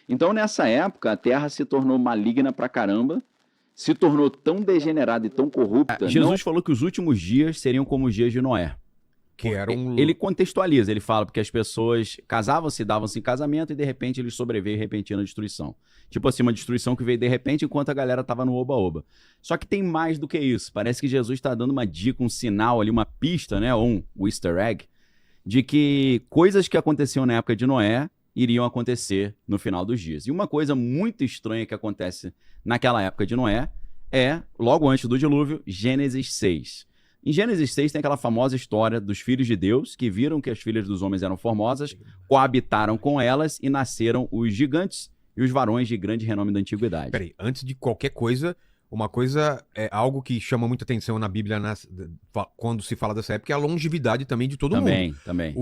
Então, nessa época, a Terra se tornou maligna pra caramba, se tornou tão degenerada e tão corrupta. Jesus falou que os últimos dias seriam como os dias de Noé. Que era Ele contextualiza, ele fala porque as pessoas casavam-se, davam-se em casamento e de repente eles sobreveio repentina destruição. Tipo assim, uma destruição que veio de repente enquanto a galera tava no oba-oba. Só que tem mais do que isso. Parece que Jesus está dando uma dica, um sinal ali, uma pista, né, ou um easter egg, de que coisas que aconteciam na época de Noé iriam acontecer no final dos dias. E uma coisa muito estranha que acontece naquela época de Noé é, logo antes do dilúvio, Gênesis 6. Em Gênesis 6 tem aquela famosa história dos filhos de Deus, que viram que as filhas dos homens eram formosas, coabitaram com elas e nasceram os gigantes e os varões de grande renome da antiguidade. Peraí, antes de qualquer coisa, uma coisa é algo que chama muita atenção na Bíblia quando se fala dessa época, é a longevidade também de todo mundo. Também.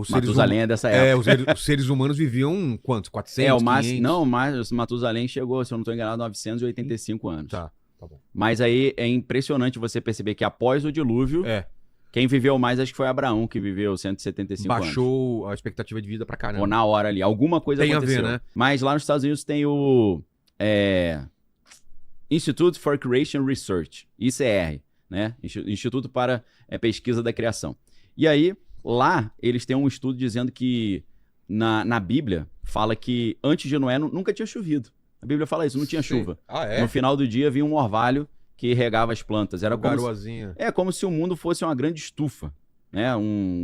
Matusalém é dessa época. Os seres humanos viviam quantos? 400, 500? Não, mas Matusalém chegou, se eu não estou enganado, 985 anos. Tá bom. Mas aí é impressionante você perceber que após o dilúvio, quem viveu mais acho que foi Abraão, que viveu 175 anos. Baixou a expectativa de vida pra caramba. Ou na hora ali, alguma coisa aconteceu. Tem a ver, né? Mas lá nos Estados Unidos tem o Institute for Creation Research, ICR, né? Instituto para Pesquisa da Criação. E aí, lá, eles têm um estudo dizendo que na Bíblia fala que antes de Noé nunca tinha chovido. A Bíblia fala isso, não tinha chuva. No final do dia vinha um orvalho que regava as plantas. Era como se o mundo fosse uma grande estufa, né?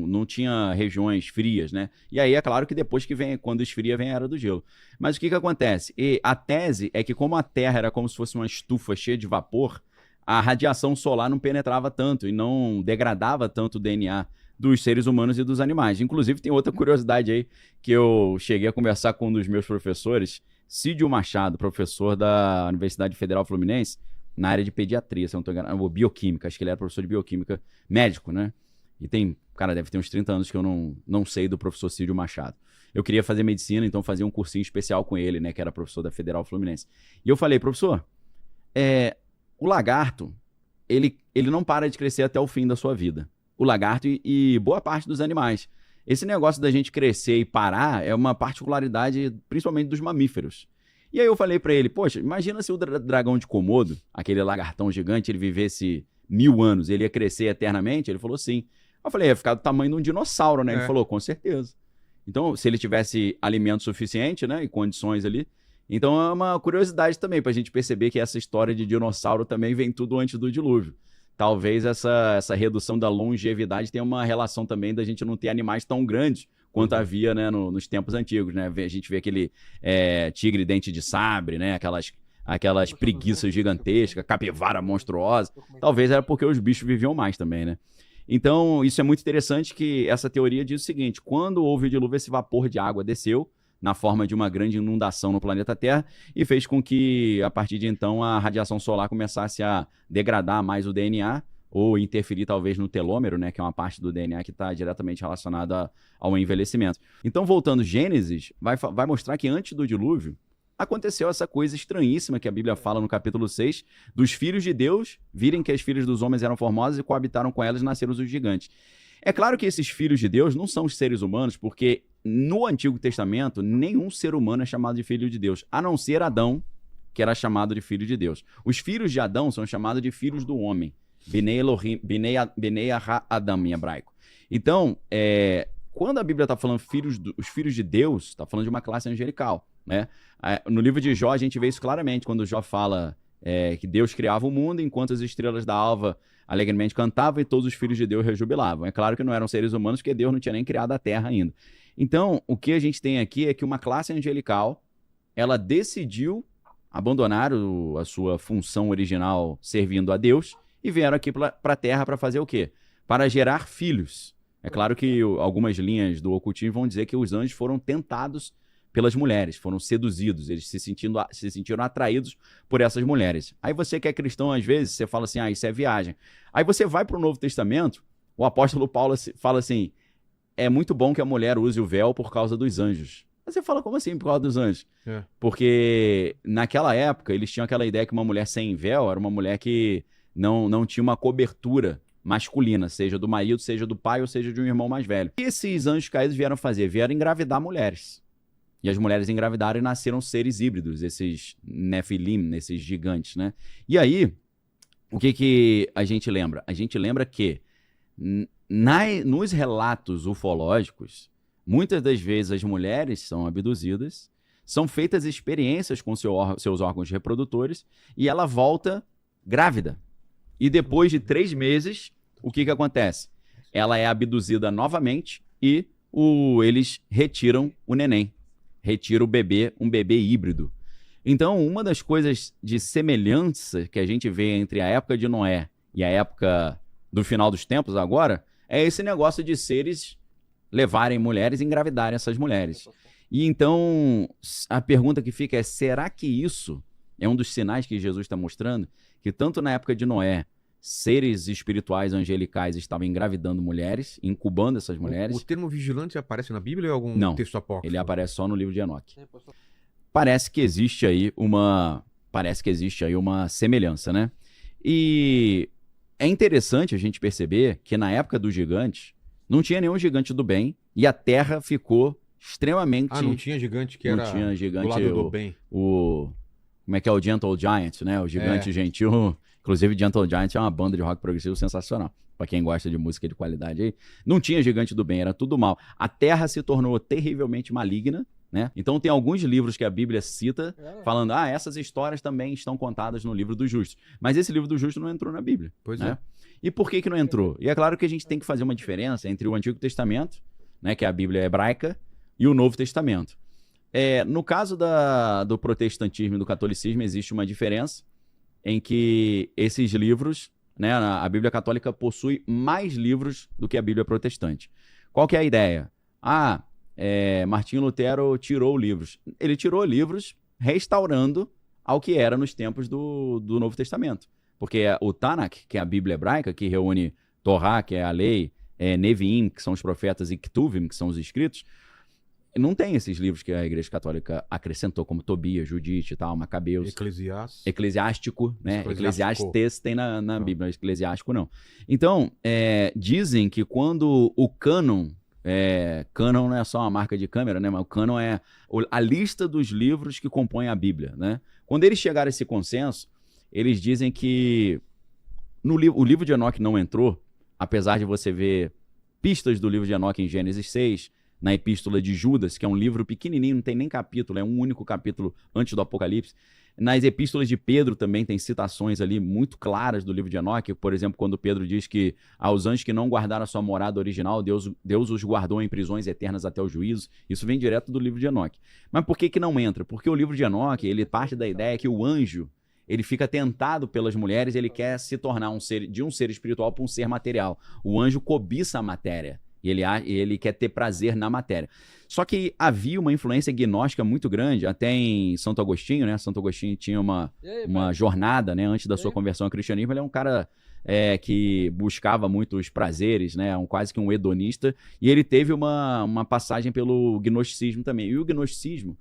Não tinha regiões frias, né? E aí é claro que depois quando esfria vem a Era do Gelo. Mas o que acontece? A tese é que como a Terra era como se fosse uma estufa cheia de vapor, a radiação solar não penetrava tanto e não degradava tanto o DNA dos seres humanos e dos animais. Inclusive tem outra curiosidade aí que eu cheguei a conversar com um dos meus professores, Cídio Machado, professor da Universidade Federal Fluminense, na área de pediatria, se eu não estou enganado, ou bioquímica, acho que ele era professor de bioquímica, médico, né? E deve ter uns 30 anos que eu não sei do professor Cídio Machado. Eu queria fazer medicina, então fazia um cursinho especial com ele, né, que era professor da Federal Fluminense. E eu falei, professor, o lagarto, ele não para de crescer até o fim da sua vida. O lagarto e boa parte dos animais. Esse negócio da gente crescer e parar é uma particularidade, principalmente dos mamíferos. E aí eu falei pra ele, poxa, imagina se o dragão de Komodo, aquele lagartão gigante, ele vivesse 1000 anos, ele ia crescer eternamente? Ele falou sim. Eu falei, ia ficar do tamanho de um dinossauro, né? Ele falou, com certeza. Então, se ele tivesse alimento suficiente, né, e condições ali. Então é uma curiosidade também pra gente perceber que essa história de dinossauro também vem tudo antes do dilúvio. Talvez essa redução da longevidade tenha uma relação também da gente não ter animais tão grandes quanto havia, né, nos tempos antigos, né? A gente vê aquele tigre dente de sabre, né? Aquelas preguiças gigantescas, capivara monstruosa. Talvez era porque os bichos viviam mais também, né? Então, isso é muito interessante que essa teoria diz o seguinte, quando houve o dilúvio, esse vapor de água desceu na forma de uma grande inundação no planeta Terra e fez com que, a partir de então, a radiação solar começasse a degradar mais o DNA ou interferir talvez no telômero, né, que é uma parte do DNA que está diretamente relacionada ao envelhecimento. Então, voltando, Gênesis vai mostrar que antes do dilúvio aconteceu essa coisa estranhíssima que a Bíblia fala no capítulo 6, dos filhos de Deus virem que as filhas dos homens eram formosas e coabitaram com elas e nasceram os gigantes. É claro que esses filhos de Deus não são os seres humanos, porque no Antigo Testamento nenhum ser humano é chamado de filho de Deus, a não ser Adão, que era chamado de filho de Deus. Os filhos de Adão são chamados de filhos do homem. Bnei Elohim, Bnei Adam em hebraico. Então, quando a Bíblia está falando os filhos de Deus, está falando de uma classe angelical, né? No livro de Jó a gente vê isso claramente, quando Jó fala que Deus criava o mundo enquanto as estrelas da alva alegremente cantavam e todos os filhos de Deus rejubilavam. É claro que não eram seres humanos, porque Deus não tinha nem criado a terra ainda. Então, o que a gente tem aqui é que uma classe angelical, ela decidiu abandonar a sua função original servindo a Deus e vieram aqui para a terra para fazer o quê? Para gerar filhos. É claro que algumas linhas do ocultismo vão dizer que os anjos foram tentados pelas mulheres, foram seduzidos, eles se sentiram atraídos por essas mulheres. Aí você que é cristão, às vezes, você fala assim, isso é viagem. Aí você vai para o Novo Testamento, o apóstolo Paulo fala assim, é muito bom que a mulher use o véu por causa dos anjos. Aí você fala, como assim por causa dos anjos? Porque naquela época, eles tinham aquela ideia que uma mulher sem véu era uma mulher que não tinha uma cobertura masculina, seja do marido, seja do pai ou seja de um irmão mais velho. O que esses anjos caídos vieram fazer? Vieram engravidar mulheres. E as mulheres engravidaram e nasceram seres híbridos, esses Nephilim, esses gigantes, né? E aí, o que a gente lembra? A gente lembra que nos relatos ufológicos, muitas das vezes as mulheres são abduzidas, são feitas experiências com seus órgãos reprodutores e ela volta grávida. E depois de 3 meses, o que acontece? Ela é abduzida novamente e eles retiram o neném. Retiram o bebê, um bebê híbrido. Então, uma das coisas de semelhança que a gente vê entre a época de Noé e a época do final dos tempos agora, é esse negócio de seres levarem mulheres e engravidarem essas mulheres. E então, a pergunta que fica é, será que isso é um dos sinais que Jesus está mostrando? Que tanto na época de Noé, seres espirituais angelicais estavam engravidando mulheres, incubando essas mulheres. O termo vigilante aparece na Bíblia ou algum texto apócrifo? Ele aparece só no livro de Enoque. Parece que existe aí uma semelhança, né? E é interessante a gente perceber que na época dos gigantes, não tinha nenhum gigante do bem e a Terra ficou extremamente... não tinha gigante que era do lado do bem. Como é que é o Gentle Giant, né? O gigante gentil. Inclusive, Gentle Giant é uma banda de rock progressivo sensacional. Pra quem gosta de música de qualidade aí. Não tinha gigante do bem, era tudo mal. A Terra se tornou terrivelmente maligna, né? Então tem alguns livros que a Bíblia cita, falando, essas histórias também estão contadas no livro do Justo. Mas esse livro do Justo não entrou na Bíblia. Pois né? E por que não entrou? E é claro que a gente tem que fazer uma diferença entre o Antigo Testamento, né, que é a Bíblia hebraica, e o Novo Testamento. No caso do protestantismo e do catolicismo, existe uma diferença em que esses livros, né, a Bíblia católica possui mais livros do que a Bíblia protestante. Qual que é a ideia? Martinho Lutero tirou livros. Ele tirou livros restaurando ao que era nos tempos do Novo Testamento. Porque o Tanakh, que é a Bíblia hebraica, que reúne Torá, que é a lei, Neviim, que são os profetas, e Ketuvim, que são os escritos, não tem esses livros que a Igreja Católica acrescentou, como Tobias, Judite e tal, Macabeus. Eclesiástico, né? Eclesiastes tem na Bíblia, Eclesiástico não. Então, dizem que quando o cânon, cânon não é só uma marca de câmera, né? Mas o cânon é a lista dos livros que compõem a Bíblia, né? Quando eles chegaram a esse consenso, eles dizem que o livro de Enoque não entrou, apesar de você ver pistas do livro de Enoque em Gênesis 6, na Epístola de Judas, que é um livro pequenininho, não tem nem capítulo, é um único capítulo antes do Apocalipse. Nas Epístolas de Pedro também tem citações ali muito claras do livro de Enoque, por exemplo, quando Pedro diz que aos anjos que não guardaram a sua morada original, Deus os guardou em prisões eternas até o juízo. Isso vem direto do livro de Enoque. Mas por que não entra? Porque o livro de Enoque, ele parte da ideia que o anjo, ele fica tentado pelas mulheres, ele quer se tornar um ser espiritual para um ser material. O anjo cobiça a matéria. E ele quer ter prazer na matéria. Só que havia uma influência gnóstica muito grande, até em Santo Agostinho, né? Santo Agostinho tinha uma jornada, né? Antes da sua conversão ao cristianismo. Ele é um cara que buscava muito os prazeres, né? Quase que um hedonista. E ele teve uma passagem pelo gnosticismo também. E o gnosticismo,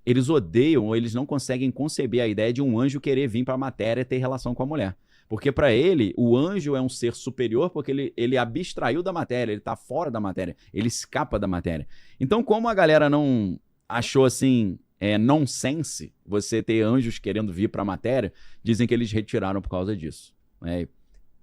eles odeiam, ou eles não conseguem conceber a ideia de um anjo querer vir para a matéria e ter relação com a mulher. Porque para ele, o anjo é um ser superior porque ele abstraiu da matéria, ele está fora da matéria, ele escapa da matéria. Então, como a galera não achou assim, nonsense, você ter anjos querendo vir para a matéria, dizem que eles retiraram por causa disso. É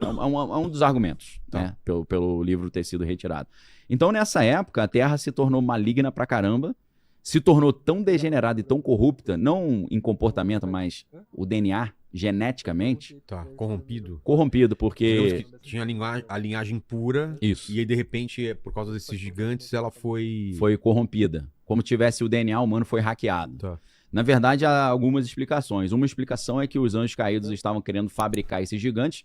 um dos argumentos, né, pelo livro ter sido retirado. Então, nessa época, a Terra se tornou maligna pra caramba, se tornou tão degenerada e tão corrupta, não em comportamento, mas o DNA, geneticamente... Corrompido, porque... Deus tinha a linhagem pura. Isso. E aí, de repente, por causa desses gigantes, ela foi... Foi corrompida. Como tivesse o DNA humano foi hackeado. Na verdade, há algumas explicações. Uma explicação é que os anjos caídos estavam querendo fabricar esses gigantes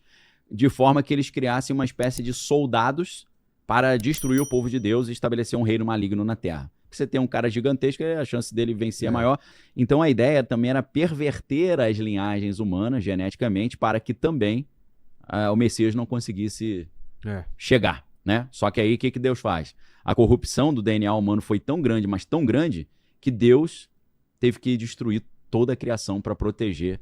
de forma que eles criassem uma espécie de soldados para destruir o povo de Deus e estabelecer um reino maligno na Terra. Você tem um cara gigantesco, a chance dele vencer é maior. Então a ideia também era perverter as linhagens humanas geneticamente para que também o Messias não conseguisse chegar, né? Só que aí o que Deus faz? A corrupção do DNA humano foi tão grande, mas tão grande, que Deus teve que destruir toda a criação para proteger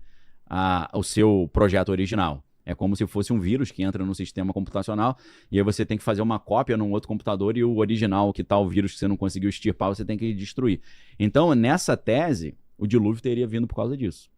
o seu projeto original. É como se fosse um vírus que entra no sistema computacional e aí você tem que fazer uma cópia num outro computador e o original, que tá o vírus que você não conseguiu extirpar, você tem que destruir. Então, nessa tese, o dilúvio teria vindo por causa disso.